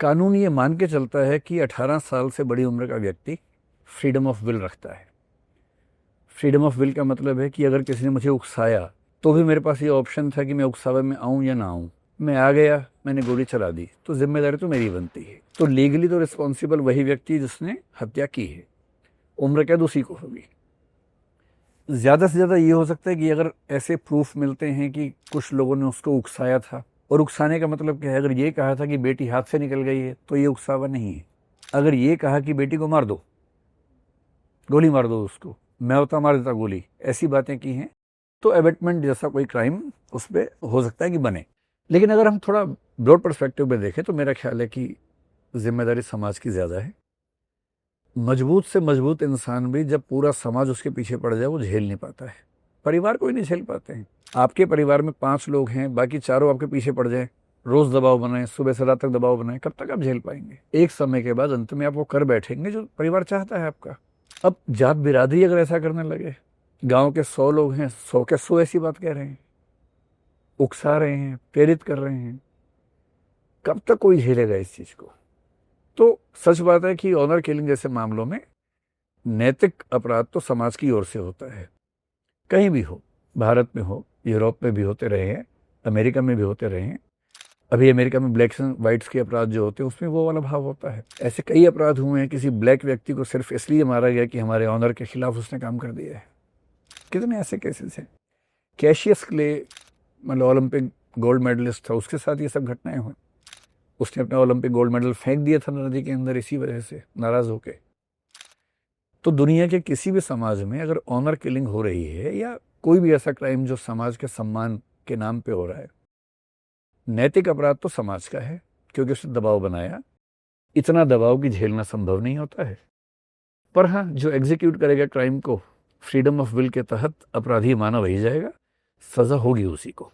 कानून ये मान के चलता है कि 18 साल से बड़ी उम्र का व्यक्ति फ्रीडम ऑफ विल रखता है। फ्रीडम ऑफ विल का मतलब है कि अगर किसी ने मुझे उकसाया तो भी मेरे पास ये ऑप्शन था कि मैं उकसावे में आऊँ या ना आऊँ। मैं आ गया, मैंने गोली चला दी, तो जिम्मेदारी तो मेरी बनती है। तो लीगली तो रिस्पॉन्सिबल वही व्यक्ति जिसने हत्या की है, उम्र कैद उसी को होगी। ज़्यादा से ज़्यादा ये हो सकता है कि अगर ऐसे प्रूफ मिलते हैं कि कुछ लोगों ने उसको उकसाया था, और उकसाने का मतलब क्या है, अगर ये कहा था कि बेटी हाथ से निकल गई है तो ये उकसावा नहीं है। अगर ये कहा कि बेटी को मार दो, गोली मार दो उसको, मैं होता मार देता गोली, ऐसी बातें की हैं, तो एबेटमेंट जैसा कोई क्राइम उस पर हो सकता है कि बने। लेकिन अगर हम थोड़ा ब्रॉड पर्सपेक्टिव में देखें तो मेरा ख्याल है कि जिम्मेदारी समाज की ज़्यादा है। मजबूत से मजबूत इंसान भी जब पूरा समाज उसके पीछे पड़ जाए वो झेल नहीं पाता है। परिवार कोई नहीं झेल पाते हैं। आपके परिवार में 5 लोग हैं, बाकी चारों आपके पीछे पड़ जाए, रोज दबाव बनाए, सुबह से रात तक दबाव बनाए, कब तक आप झेल पाएंगे? एक समय के बाद अंत में आप वो कर बैठेंगे जो परिवार चाहता है आपका। अब जात बिरादरी अगर ऐसा करने लगे, गांव के 100 लोग हैं, 100 के 100 ऐसी बात कह रहे हैं, उकसा रहे हैं, प्रेरित कर रहे हैं, कब तक कोई झेलेगा इस चीज को? तो सच बात है कि ऑनर किलिंग जैसे मामलों में नैतिक अपराध तो समाज की ओर से होता है। कहीं भी हो, भारत में हो, यूरोप में भी होते रहे हैं, अमेरिका में भी होते रहे हैं। अभी अमेरिका में ब्लैक्स एंड वाइट्स के अपराध जो होते हैं उसमें वो वाला भाव होता है। ऐसे कई अपराध हुए हैं, किसी ब्लैक व्यक्ति को सिर्फ इसलिए मारा गया कि हमारे ऑनर के खिलाफ उसने काम कर दिया है। कितने ऐसे केसेस हैं। कैशियस क्ले, मतलब ओलंपिक गोल्ड मेडलिस्ट था, उसके साथ ये सब घटनाएं हुई। उसने अपना ओलंपिक गोल्ड मेडल फेंक दिया था नदी के अंदर इसी वजह से, नाराज होके। तो दुनिया के किसी भी समाज में अगर ऑनर किलिंग हो रही है या कोई भी ऐसा क्राइम जो समाज के सम्मान के नाम पे हो रहा है, नैतिक अपराध तो समाज का है, क्योंकि उसने दबाव बनाया। इतना दबाव कि झेलना संभव नहीं होता है। पर हाँ, जो एग्जीक्यूट करेगा क्राइम को फ्रीडम ऑफ विल के तहत अपराधी माना वही जाएगा, सजा होगी उसी को।